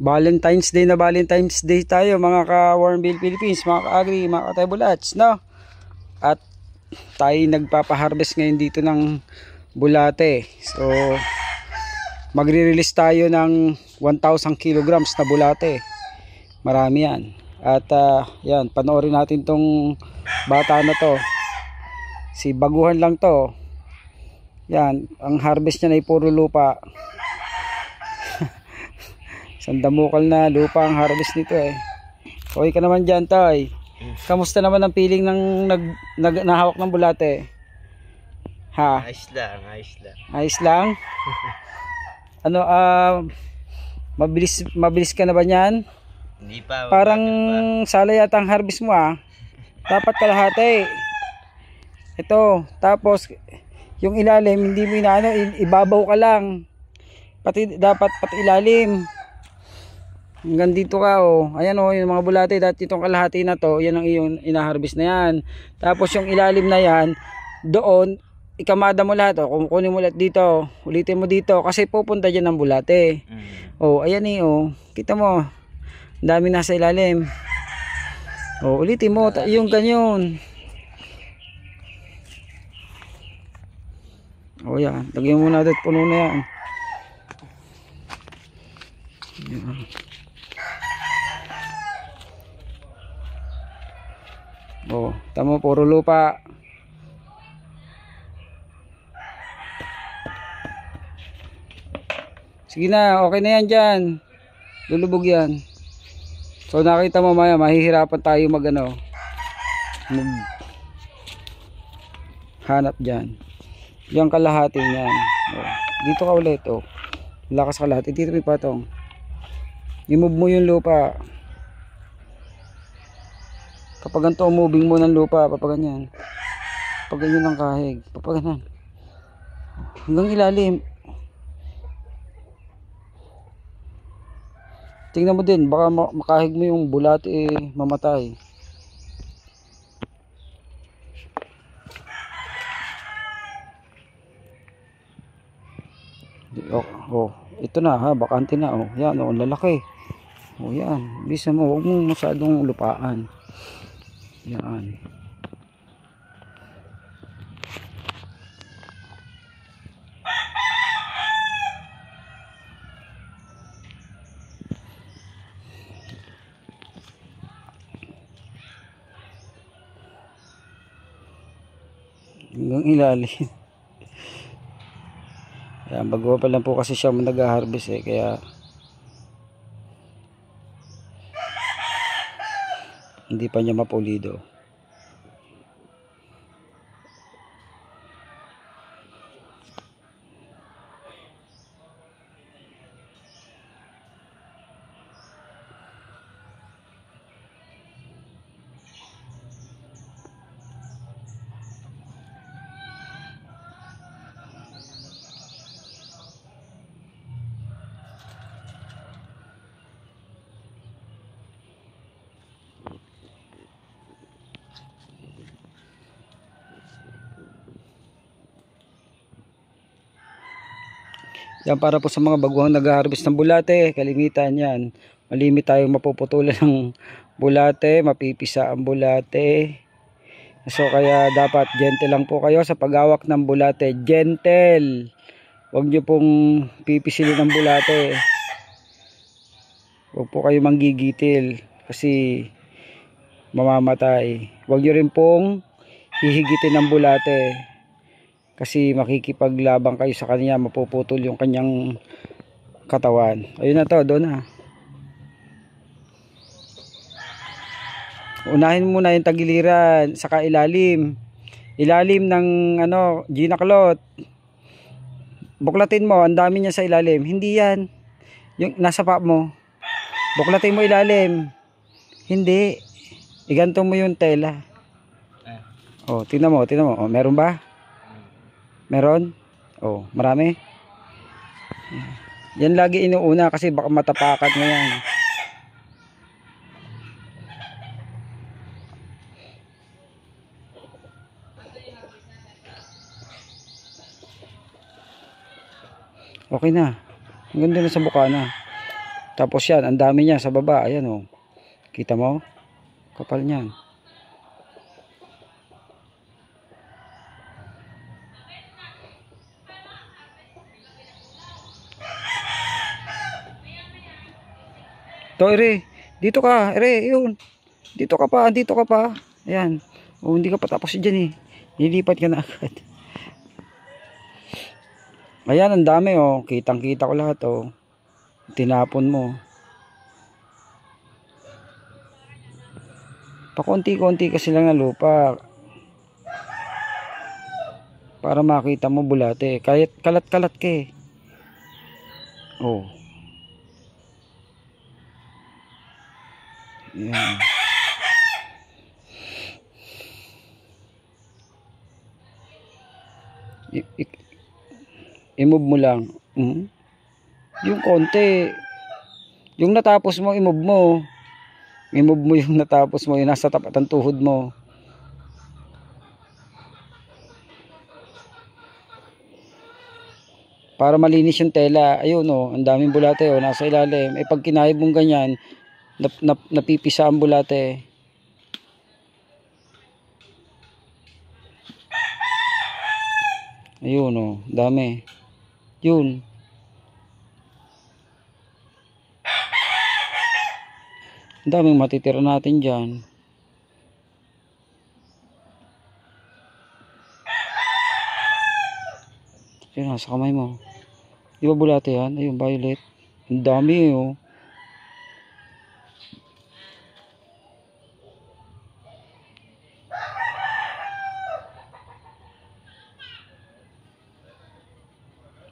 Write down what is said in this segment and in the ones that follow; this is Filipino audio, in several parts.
Valentine's Day na Valentine's Day tayo mga ka-Warmville Philippines, mga ka-agri, mga ka-tebulats, no? At tayo nagpapa-harvest ngayon dito ng bulate. So magre-release tayo ng 1,000 kilograms na bulate. Marami yan. At yan, panoorin natin tong bata na to. Si baguhan lang to. Yan, ang harvest niya na ay puro lupa. Sandamukal na lupa ang harvest nito eh. Okay ka naman dyan, Tay. Kamusta naman ang feeling ng nahawak ng bulate? Ha? Ayos lang, ayos lang. Ayos lang? Ano, mabilis ka na ba niyan? Hindi pa. Parang sala yata ang harvest mo ah. Dapat kalahati. Ito, tapos yung ilalim hindi mo inaano, ibabaw ka lang. Dapat pati ilalim. Hanggang dito ka oh. Ayan oh, yung mga bulate dati itong kalahati na to, yan ang iyong inaharvest na yan. Tapos yung ilalim na yan, doon ikamada mo lahat oh. Kukunin mo lahat dito, ulitin mo dito kasi pupunta diyan ang bulate. Oh, ayan eh oh. Kita mo. Ang dami nasa ilalim. Oh, ulitin mo yung ganyan. Oh yan, lagyan mo na dito puno na yan. Yan. Oh, tamo puro lupa. Sige na, okay na yan dyan. Lulubog yan. So nakita mo maya, mahihirapan tayo hanap dyan. Yung kalahati yan. Oh, dito ka ulit. Oh. Lakas kalahati. Dito may patong. I-move mo yung lupa. Kapag ganito, moving mo ng lupa, papaganyan. Papaganyan ng kahig. Papaganyan. Hanggang ilalim. Tingnan mo din, baka makahig mo yung bulate mamatay. Oh, ito na ha, bakante na oh. Yan oh, lalaki. Oh, yan. Bisa mo, huwag mong masyadong lupaan. Yan. Hanggang ilalim. Yan, bago pa lang po kasi siya nag-harvest eh, kaya hindi pa niya mapulido. Yan para po sa mga baguhang nag-harvest ng bulate, kalimitan yan. Malimit tayong mapuputulan ng bulate, mapipisa ang bulate. So kaya dapat gentle lang po kayo sa paghawak ng bulate. Gentle. Huwag nyo pong pipisilin ng bulate. Huwag po kayo manggigitil kasi mamamatay. Huwag nyo rin pong hihigitin ng bulate. Kasi makikipaglabang kayo sa kanya, mapuputol yung kanyang katawan. Ayun na to, doon na. Unahin muna yung tagiliran, saka ilalim. Ilalim ng ginaklot. Buklatin mo, ang dami niya sa ilalim. Hindi yan. Yung nasa pa mo. Buklatin mo ilalim. Hindi. Iganto mo yung tela. Oh, tingnan mo. Oh, meron ba? Meron? Oh, marami? Yan lagi inuuna kasi baka matapakan mo yan. Okay na. Ang ganda na sa bukana. Tapos yan, ang dami niya sa baba. Ayan oh. Kita mo? Kapal niyan. To, Ere. Dito ka, Ere. Yun. Dito ka pa, dito ka pa. Ayan. Oh, hindi ka pa tapos dyan eh. Nilipat ka na agad. Ayan, ang dami oh. Kitang-kita ko lahat oh. Tinapon mo. Pakonti-konti kasi lang na lupa. Para makita mo bulate. Kahit kalat-kalat ka eh. Oh. Ayan. I-move mo lang. Yung konti. Yung natapos mo, i-move mo. I-move mo yung natapos mo. Yung nasa tapat ng tuhod mo. Para malinis yung tela. Ayun oh, ang daming bulate oh, nasa ilalim. Eh pag kinayod mong ganyan, napipisa ang bulate. Ayun oh, dami. Yun. Ang daming matitira natin dyan. Yun, nasa kamay mo. Di ba bulate yan? Ayun, violet. Ang dami oh.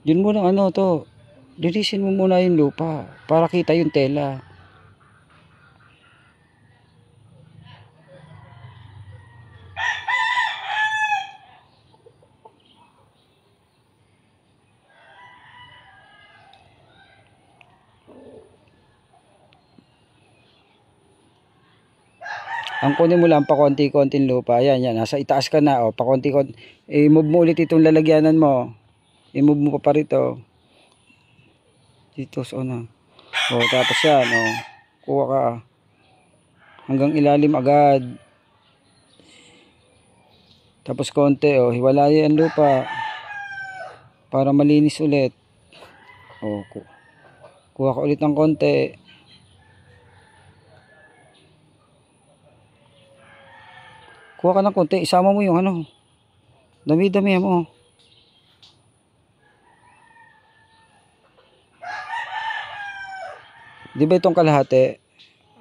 Yun muna ano to. Linisin mo muna yung lupa. Para kita yung tela. Ang kunin mo lang pa konti-konting lupa. Ayan, yan. Nasa itaas ka na. O, pa konti-konti. I-move mo ulit itong lalagyanan mo. I-move mo pa rito. Dito sa una. O, tapos yan. O, kuha ka. Hanggang ilalim agad. Tapos konti. O, hiwalayan ang lupa. Para malinis ulit. O, kuha ka ulit ng konti. Kuha ka ng konti, isama mo yung ano. Dami-dami mo. Di ba itong kalahati?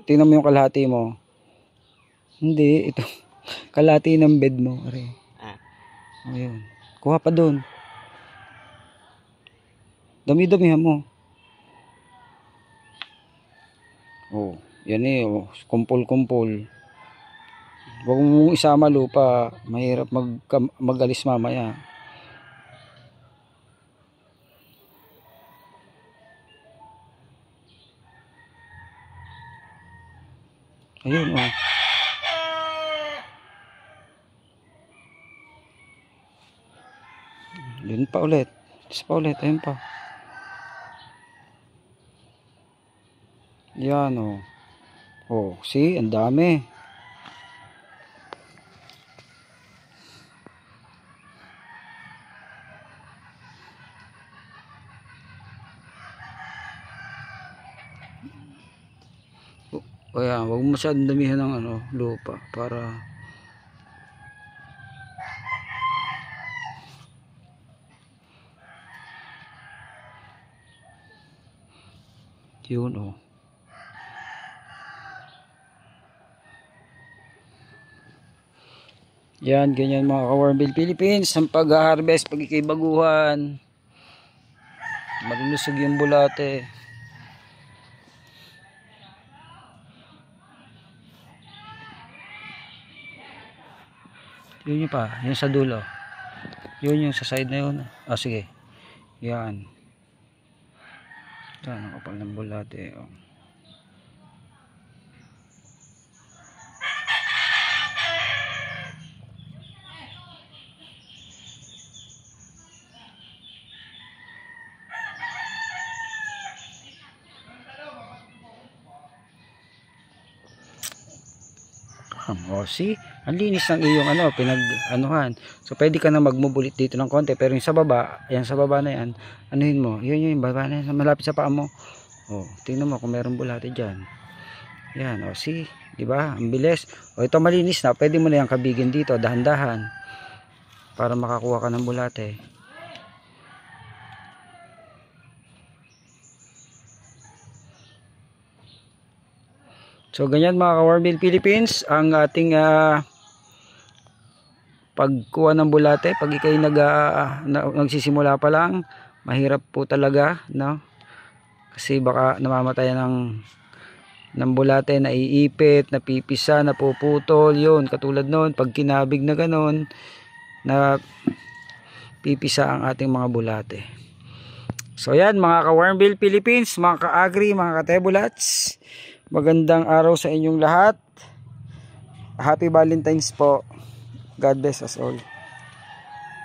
Tingnan mo yung kalahati mo. Hindi, ito. Kalahati ng bed mo. Are. Ayun. Kuha pa doon. Dami-dami mo. Oh, yan eh. Oh. Kumpul-kumpul. Huwag mong isama lupa, mahirap mag-alis mamaya. Ayun oh. Yun pa ulit. Isa pa ulit, ayun pa. Yan oh. Oh, see, ang dami. Kaya huwag masyadong damihan ng ano, lupa para yun oh. Yan, ganyan mga ka-Warmbill Philippines ang pag-harvest, pagkikibaguhan. Malulusog yung bulate. Yun yung pa, yung sa dulo. Yun yung sa side na yun. Ah, sige. Yan. Yan, ang kapal ng bulate. Oh. O, see? Ang linis ng iyong ano, pinag-anuhan. So, pwede ka na magmubulit dito ng konti. Pero yung sa baba, yan sa baba na yan, anuhin mo. Yun yung baba na yan, malapit sa paa mo. O, tingnan mo kung meron bulate dyan. Yan, o, see? Diba? Ang bilis. O, ito malinis na. Pwede mo na yung kabigin dito, dahan-dahan. Para makakuha ka ng bulate. So ganyan mga ka-Warmbill Philippines ang ating pagkuha ng bulate. Pag ikay nagsisimula pa lang, mahirap po talaga, no? Kasi baka namamatay ng bulate, naiipit, napipisa, napuputol, yun. Katulad noon, pag kinabig na ganon, na pipisa ang ating mga bulate. So yan mga ka-Warmbill Philippines, mga ka-agri, mga ka-tebulats, magandang araw sa inyong lahat. Happy Valentine's po. God bless us all.